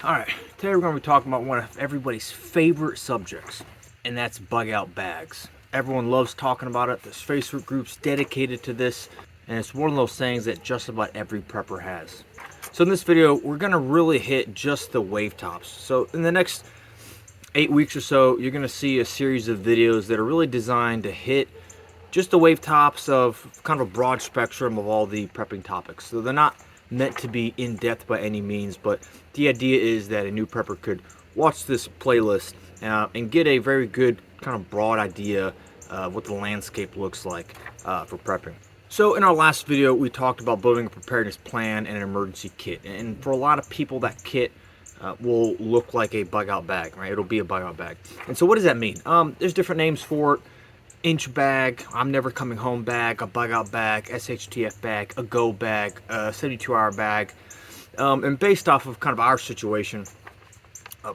Alright, today we're going to be talking about one of everybody's favorite subjects, and that's bug out bags. Everyone loves talking about it. There's Facebook groups dedicated to this, and it's one of those things that just about every prepper has. So in this video, we're going to really hit just the wave tops. So in the next 8 weeks or so, you're going to see a series of videos that are really designed to hit just the wave tops of kind of a broad spectrum of all the prepping topics. So they're not meant to be in-depth by any means, but the idea is that a new prepper could watch this playlist and get a very good kind of broad idea of what the landscape looks like for prepping. So in our last video, we talked about building a preparedness plan and an emergency kit. And for a lot of people, that kit will look like a bug out bag, right? It'll be a bug out bag. And so what does that mean? There's different names for it. Inch bag, I'm never coming home bag, a bug out bag, SHTF bag, a go bag, a 72-hour bag. And based off of kind of our situation,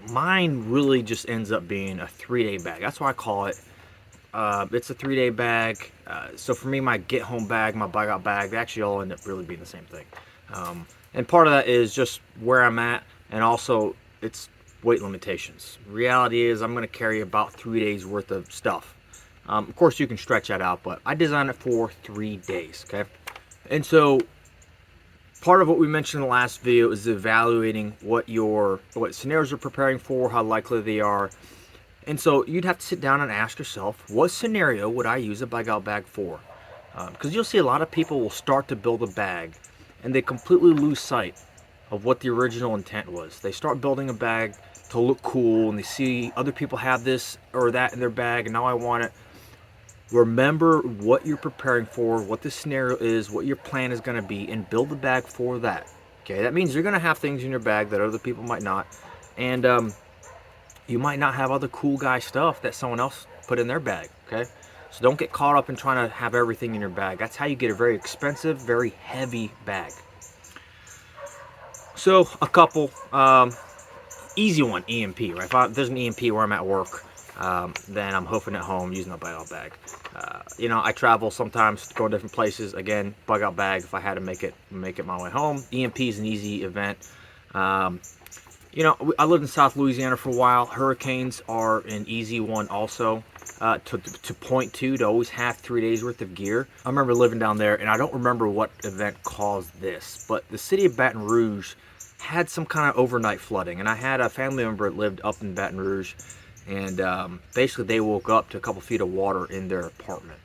mine really just ends up being a 3-day bag. That's why I call it. It's a 3-day bag. So for me, my get home bag, my bug out bag, they actually all end up really being the same thing. And part of that is just where I'm at, and also it's weight limitations. Reality is I'm going to carry about 3 days worth of stuff. Of course, you can stretch that out, but I designed it for 3 days, okay? And so part of what we mentioned in the last video is evaluating what scenarios you're preparing for, how likely they are. And so you'd have to sit down and ask yourself, what scenario would I use a bug out bag for? Because you'll see a lot of people will start to build a bag and they completely lose sight of what the original intent was. They start building a bag to look cool and they see other people have this or that in their bag and now I want it. Remember what you're preparing for, what the scenario is, what your plan is going to be, and build the bag for that. Okay, that means you're going to have things in your bag that other people might not, and you might not have other cool guy stuff that someone else put in their bag. Okay, so don't get caught up in trying to have everything in your bag. That's how you get a very expensive, very heavy bag. So a couple, easy one, EMP, right? If there's an EMP where I'm at work, then I'm hoofing it home using a bug out bag. You know, I travel sometimes to go to different places. Again, bug out bag if I had to make it my way home. EMP is an easy event. You know, I lived in South Louisiana for a while. Hurricanes are an easy one also to point to always have 3 days worth of gear. I remember living down there, and I don't remember what event caused this, but the city of Baton Rouge had some kind of overnight flooding, and I had a family member that lived up in Baton Rouge. And basically they woke up to a couple feet of water in their apartment,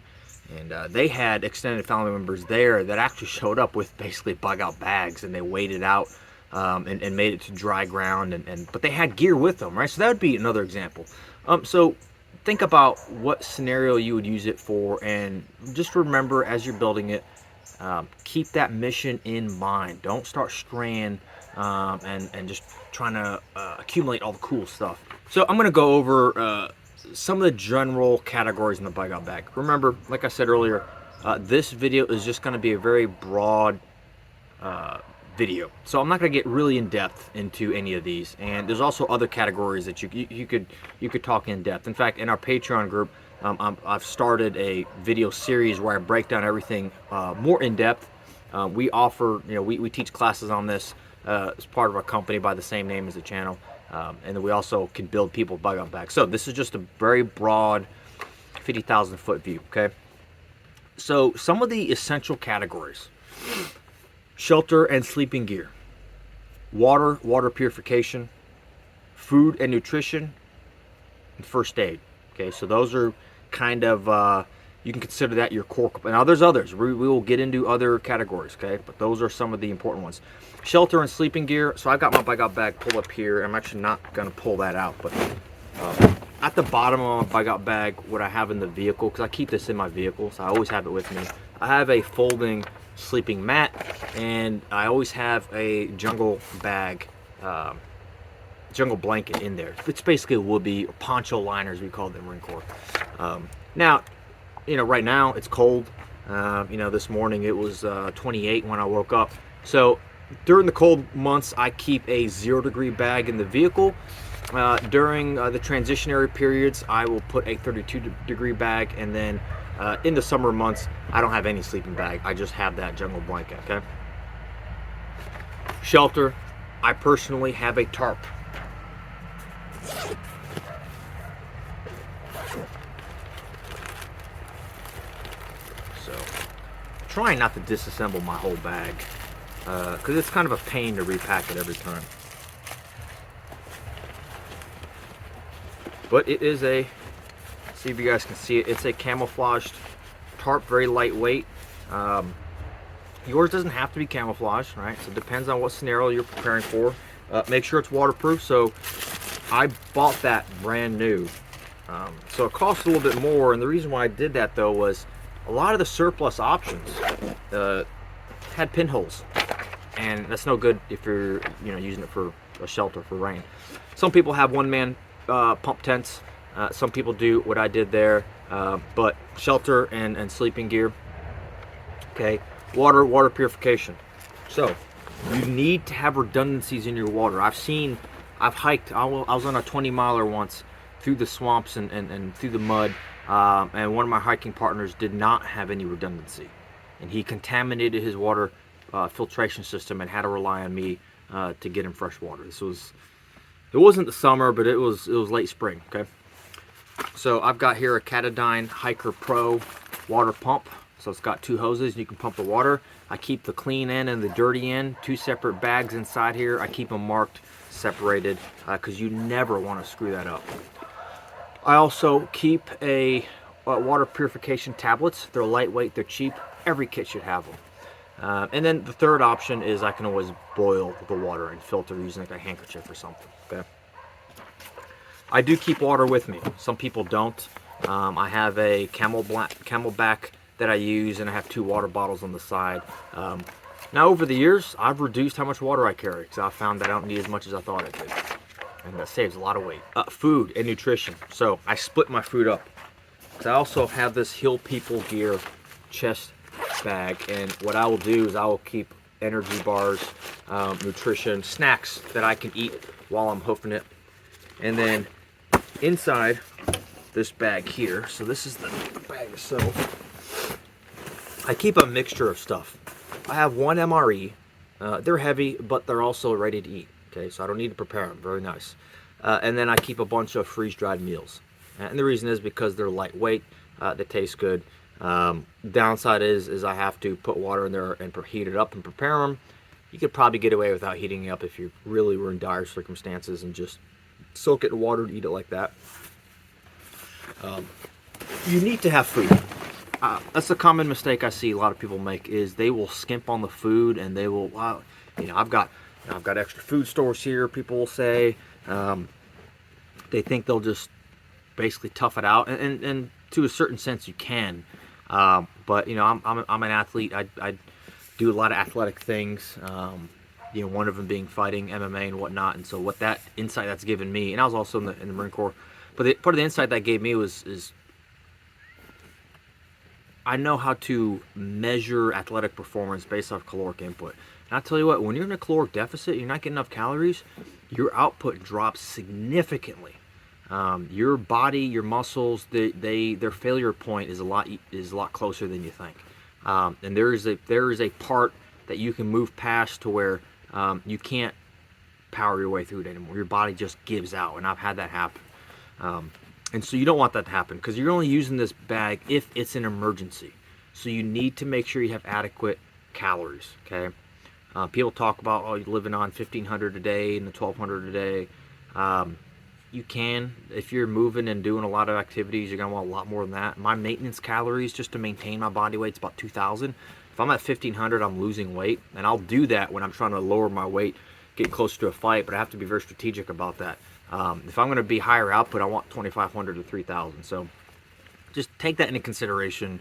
and they had extended family members there that actually showed up with basically bug out bags, and they waited out and made it to dry ground, but they had gear with them, right? So that would be another example. So think about what scenario you would use it for, and just remember as you're building it, keep that mission in mind. Don't start straying and just trying to accumulate all the cool stuff. So I'm going to go over some of the general categories in the bug out bag. Remember, like I said earlier, this video is just going to be a very broad video. So I'm not going to get really in depth into any of these. And there's also other categories that you could talk in depth. In fact, in our Patreon group, I've started a video series where I break down everything more in depth. We offer, you know, we teach classes on this as part of our company by the same name as the channel. And then we also can build people bug out bags. So this is just a very broad 50,000 foot view, okay? So some of the essential categories: shelter and sleeping gear, water purification, food and nutrition, and first aid. Okay, so those are kind of, you can consider that your core. Now there's others. We will get into other categories, okay? But those are some of the important ones. Shelter and sleeping gear. So I've got my bug out bag pulled up here. I'm actually not going to pull that out, but at the bottom of my bug out bag, what I have in the vehicle, because I keep this in my vehicle, so I always have it with me. I have a folding sleeping mat, and I always have a jungle bag, jungle blanket in there. It's basically a would-be poncho liners, we call them in the Marine Corps. Now, you know, right now it's cold. You know, this morning it was 28 when I woke up. So during the cold months, I keep a 0-degree bag in the vehicle. During the transitionary periods, I will put a 32-degree bag, and then in the summer months, I don't have any sleeping bag. I just have that jungle blanket, okay? Shelter, I personally have a tarp. trying not to disassemble my whole bag because it's kind of a pain to repack it every time. But it is a, see if you guys can see it, it's a camouflaged tarp, very lightweight. Yours doesn't have to be camouflaged, right? So it depends on what scenario you're preparing for. Make sure it's waterproof. So I bought that brand new. So it costs a little bit more, and the reason why I did that though was a lot of the surplus options had pinholes, and that's no good if you're using it for a shelter for rain. Some people have one-man pump tents. Some people do what I did there, but shelter and sleeping gear. Okay, water purification. So you need to have redundancies in your water. I've hiked. I was on a 20-miler once through the swamps and through the mud, and one of my hiking partners did not have any redundancy, and he contaminated his water filtration system and had to rely on me to get him fresh water. It wasn't the summer, but it was late spring. Okay, so I've got here a Katadyn Hiker Pro water pump. So it's got two hoses, you can pump the water. I keep the clean end and the dirty end, two separate bags inside here. I keep them marked, separated, because you never want to screw that up. I also keep a water purification tablets. They're lightweight, they're cheap. Every kit should have them. And then the third option is I can always boil the water and filter using like a handkerchief or something. Okay. I do keep water with me. Some people don't. I have a Camelback that I use, and I have 2 water bottles on the side. Now over the years, I've reduced how much water I carry because I found that I don't need as much as I thought I did, and that saves a lot of weight. Food and nutrition. So I split my food up. I also have this Hill People Gear chest bag, and what I will do is I will keep energy bars, nutrition, snacks that I can eat while I'm hoofing it, and then inside this bag here, so this is the bag itself, I keep a mixture of stuff. I have one MRE. They're heavy, but they're also ready to eat. Okay, so I don't need to prepare them. Very nice. And then I keep a bunch of freeze-dried meals. And the reason is because they're lightweight. They taste good. Downside is I have to put water in there and heat it up and prepare them. You could probably get away without heating it up if you really were in dire circumstances and just soak it in water and eat it like that. You need to have food. That's a common mistake I see a lot of people make, is they will skimp on the food, and they will, wow, I've got extra food stores here, people will say. They think they'll just basically tough it out, and to a certain sense you can. But I'm an athlete. I do a lot of athletic things. One of them being fighting, MMA and whatnot. And so what that insight that's given me, and I was also in the Marine Corps, but part of the insight that gave me is I know how to measure athletic performance based off caloric input. And I tell you what, when you're in a caloric deficit, you're not getting enough calories, your output drops significantly. Your body, your muscles, their failure point is a lot closer than you think. And there is a part that you can move past to where you can't power your way through it anymore. Your body just gives out, and I've had that happen. And so you don't want that to happen, because you're only using this bag if it's an emergency. So you need to make sure you have adequate calories, okay? People talk about, you're living on 1,500 a day and 1,200 a day. You can, if you're moving and doing a lot of activities, you're going to want a lot more than that. My maintenance calories, just to maintain my body weight, is about 2,000. If I'm at 1,500, I'm losing weight, and I'll do that when I'm trying to lower my weight, get closer to a fight, but I have to be very strategic about that. If I'm going to be higher output, I want 2,500 to 3,000. So just take that into consideration.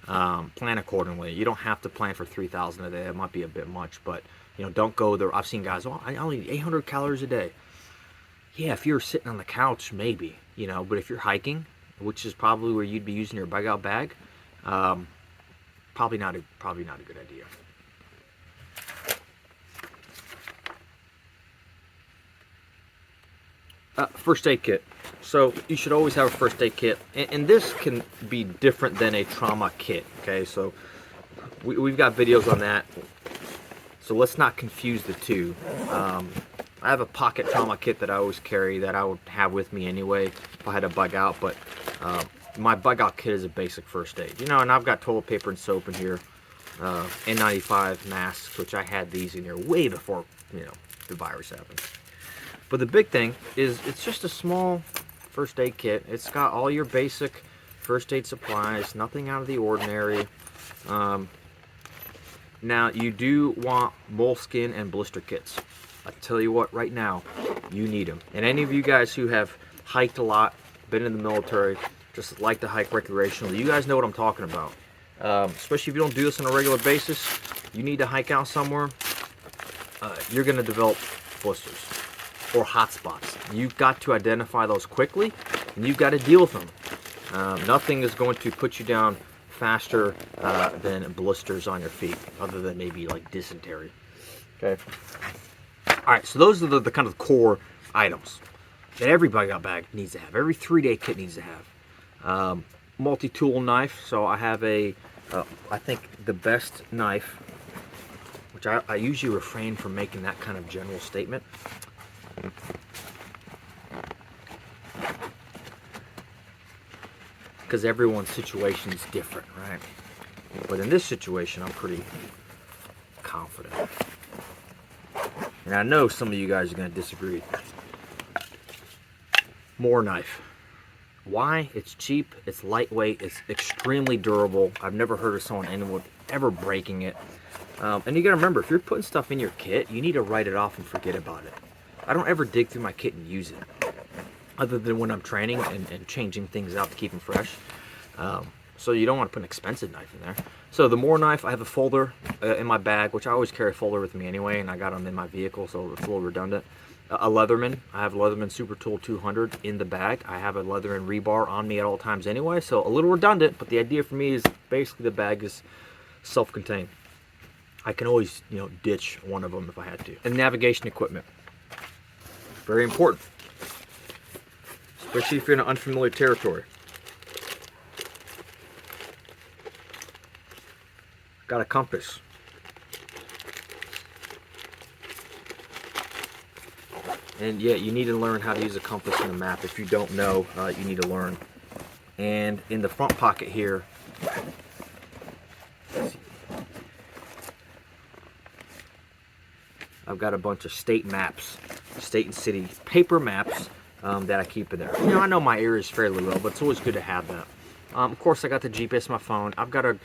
Plan accordingly. You don't have to plan for 3,000 a day. It might be a bit much, but don't go there. I've seen guys, I only need 800 calories a day. Yeah, if you're sitting on the couch, maybe, but if you're hiking, which is probably where you'd be using your bug out bag, probably not a good idea. First aid kit. So you should always have a first aid kit, and this can be different than a trauma kit. Okay, so we've got videos on that. So let's not confuse the two. I have a pocket trauma kit that I always carry that I would have with me anyway if I had a bug out, but my bug out kit is a basic first aid. And I've got toilet paper and soap in here. N95 masks, which I had these in here way before, the virus happened. But the big thing is it's just a small first aid kit. It's got all your basic first aid supplies, nothing out of the ordinary. Now, you do want moleskin and blister kits. I tell you what, right now, you need them. And any of you guys who have hiked a lot, been in the military, just like to hike recreationally, you guys know what I'm talking about. Especially if you don't do this on a regular basis, you need to hike out somewhere, you're going to develop blisters or hot spots. You've got to identify those quickly, and you've got to deal with them. Nothing is going to put you down faster than blisters on your feet, other than maybe like dysentery. Okay. All right, so those are the kind of core items that every bug out bag needs to have. Every 3-day kit needs to have. Multi-tool knife. So I have I think the best knife, which I usually refrain from making that kind of general statement. Because everyone's situation is different, right? But in this situation, I'm pretty confident. And I know some of you guys are going to disagree. Moore knife. Why? It's cheap, it's lightweight, it's extremely durable. I've never heard of anyone ever breaking it. And you got to remember, if you're putting stuff in your kit, you need to write it off and forget about it. I don't ever dig through my kit and use it, other than when I'm training and changing things out to keep them fresh. So you don't want to put an expensive knife in there. So the Moore knife, I have a folder in my bag, which I always carry a folder with me anyway, and I got them in my vehicle, so it's a little redundant. A Leatherman, I have a Leatherman Super Tool 200 in the bag. I have a Leatherman rebar on me at all times anyway, so a little redundant, but the idea for me is basically the bag is self-contained. I can always, ditch one of them if I had to. And navigation equipment. Very important, especially if you're in an unfamiliar territory. Got a compass. And yeah, you need to learn how to use a compass and a map. If you don't know, you need to learn. And in the front pocket here, I've got a bunch of state maps, state and city paper maps that I keep in there. I know my area is fairly low, but it's always good to have that. Of course, I got the GPS on my phone. I've got a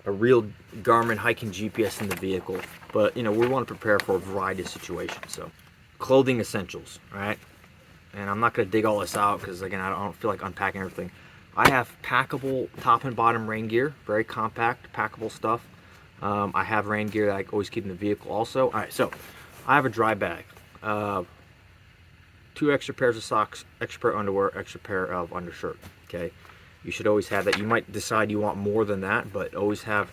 real Garmin hiking GPS in the vehicle, but we want to prepare for a variety of situations. So, clothing essentials, right? And I'm not going to dig all this out because, again, I don't feel like unpacking everything. I have packable top and bottom rain gear, very compact, packable stuff. I have rain gear that I always keep in the vehicle also. All right, so I have a dry bag, 2 extra pairs of socks, extra pair of underwear, extra pair of undershirt. Okay, you should always have that. You might decide you want more than that, but always have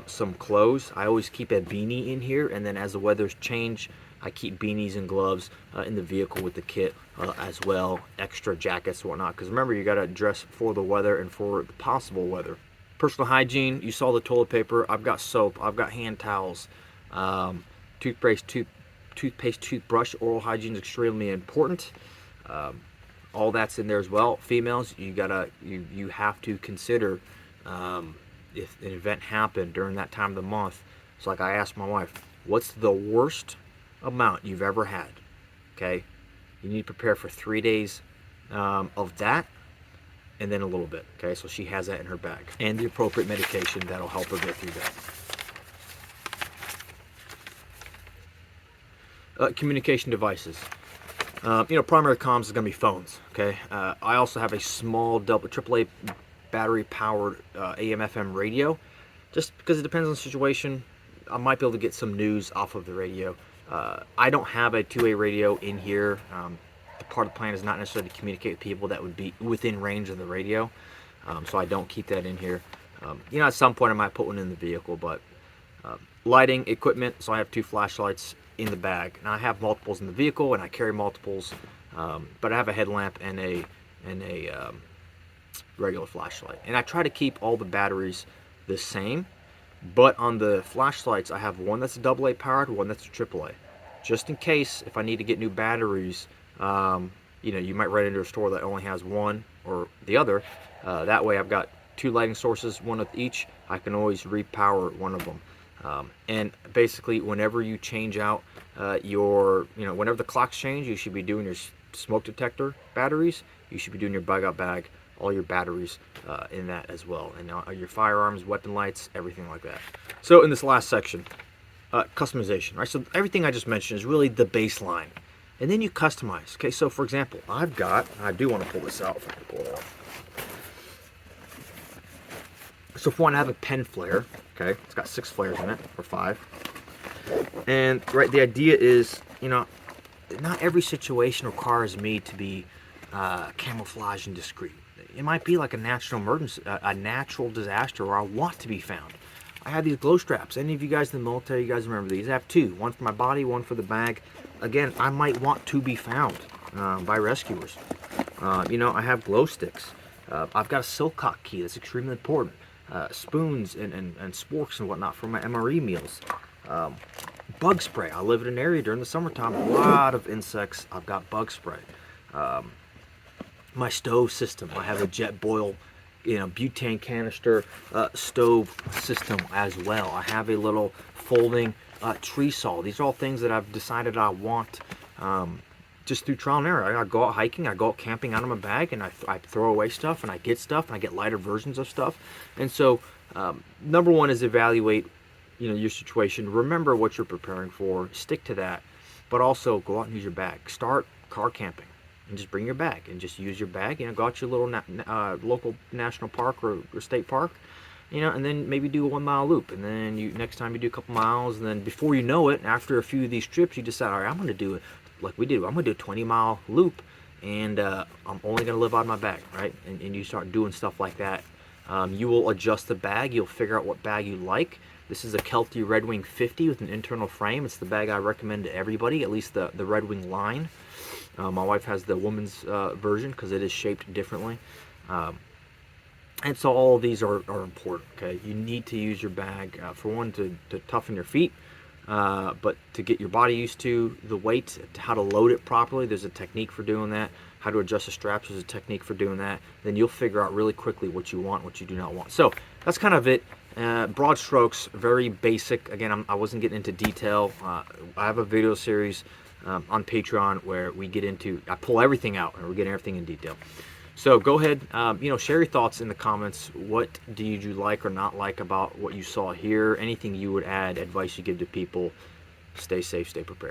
some clothes. I always keep a beanie in here, and then as the weather's change, I keep beanies and gloves in the vehicle with the kit as well, extra jackets and whatnot, because remember, you got to dress for the weather and for the possible weather. Personal hygiene, you saw the toilet paper. I've got soap, I've got hand towels, toothpaste, toothbrush. Oral hygiene is extremely important. All that's in there as well. Females, you have to consider if an event happened during that time of the month. It's like I asked my wife, what's the worst amount you've ever had? Okay, you need to prepare for 3 days of that, and then a little bit. Okay, so she has that in her bag, and the appropriate medication that'll help her get through that. Communication devices. Primary comms is going to be phones. Okay, I also have a small AAA battery powered AM/FM radio, just because it depends on the situation. I might be able to get some news off of the radio. I don't have a 2A radio in here. The part of the plan is not necessarily to communicate with people that would be within range of the radio, so I don't keep that in here. At some point I might put one in the vehicle, but lighting equipment, so I have 2 flashlights in the bag. Now I have multiples in the vehicle, and I carry multiples, but I have a headlamp and a regular flashlight. And I try to keep all the batteries the same, but on the flashlights I have one that's AA powered, one that's AAA, just in case if I need to get new batteries. You might run into a store that only has one or the other. That way I've got 2 lighting sources, one of each, I can always repower one of them. And basically, whenever you change out whenever the clocks change, you should be doing your smoke detector batteries. You should be doing your bug out bag, all your batteries in that as well, and your firearms, weapon lights, everything like that. So in this last section, customization, right? So everything I just mentioned is really the baseline, and then you customize. Okay, so for example, I do want to pull this out if I can pull it out. So for one, I have a pen flare. Okay, it's got 6 flares in it, or 5. And right, the idea is, not every situation requires me to be camouflage and discreet. It might be like a natural emergency, a natural disaster where I want to be found. I have these glow straps. Any of you guys in the military, you guys remember these? I have 2, one for my body, one for the bag. Again, I might want to be found by rescuers. I have glow sticks. I've got a Silcock key that's extremely important. Spoons and sporks and whatnot for my MRE meals. Bug spray. I live in an area during the summertime, a lot of insects. I've got bug spray. My stove system. I have a Jetboil, butane canister stove system as well. I have a little folding tree saw. These are all things that I've decided I want just through trial and error. I go out hiking, I go out camping out of my bag, and I throw away stuff, and I get stuff, and I get lighter versions of stuff. And so, number one is evaluate, your situation. Remember what you're preparing for. Stick to that, but also go out and use your bag. Start car camping, and just bring your bag, and just use your bag. Go out to your little local national park or state park, and then maybe do a 1 mile loop. And then next time you do a couple miles, and then before you know it, after a few of these trips, you decide, all right, I'm going to do it like we do. I'm going to do a 20-mile loop, and I'm only going to live out of my bag, right? And you start doing stuff like that. You will adjust the bag. You'll figure out what bag you like. This is a Kelty Red Wing 50 with an internal frame. It's the bag I recommend to everybody, at least the Red Wing line. My wife has the woman's version because it is shaped differently. And so all of these are important, okay? You need to use your bag, for one, to toughen your feet, but to get your body used to the weight, how to load it properly. There's a technique for doing that. How to adjust the straps, there's a technique for doing that. Then you'll figure out really quickly what you want, what you do not want. So that's kind of it. Broad strokes, very basic. Again, I wasn't getting into detail. I have a video series on Patreon where I pull everything out and we're getting everything in detail. So go ahead, share your thoughts in the comments. What did you like or not like about what you saw here? Anything you would add, advice you give to people. Stay safe, stay prepared.